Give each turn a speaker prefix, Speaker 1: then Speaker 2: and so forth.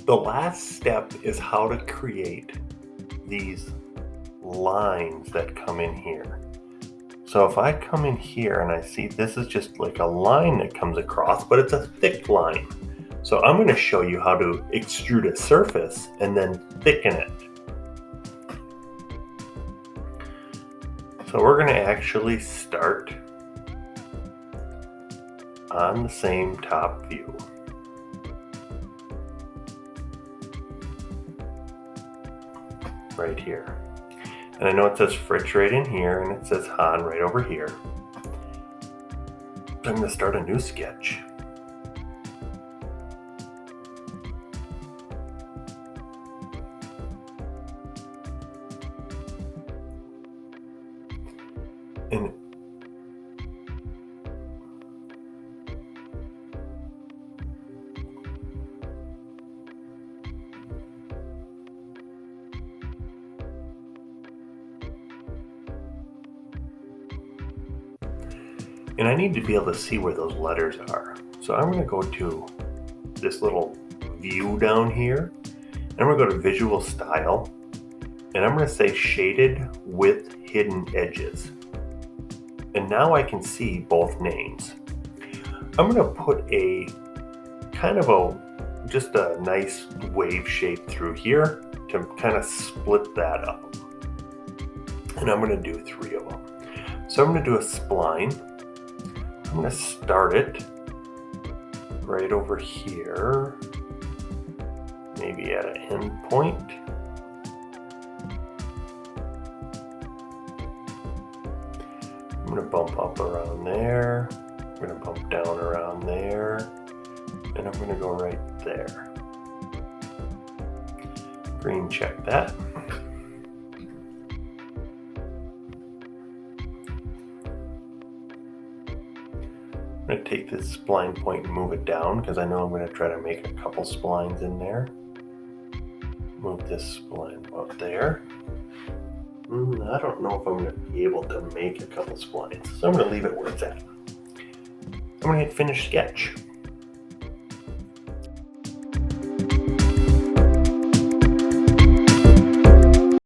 Speaker 1: The last step is how to create these lines that come in here. So if I come in here and I see this is just like a line that comes across, but it's a thick line. So I'm going to show you how to extrude a surface and then thicken it. So we're going to actually start on the same top view. Right here. And I know it says Fritz right in here and it says Han right over here. So I'm going to start a new sketch. And I need to be able to see where those letters are. So I'm going to go to this little view down here. And I'm going to go to Visual Style. And I'm going to say Shaded with Hidden Edges. And now I can see both names. I'm going to put a kind of just a nice wave shape through here to kind of split that up. And I'm going to do 3 of them. So I'm going to do a spline. I'm going to start it right over here, maybe at an end point. I'm going to bump up around there. I'm going to bump down around there. And I'm going to go right there. Green check that. I'm going to take this spline point and move it down because I know I'm going to try to make a couple splines in there. Move this spline up there. I don't know if I'm going to be able to make a couple splines, so I'm going to leave it where it's at. I'm going to hit Finish Sketch.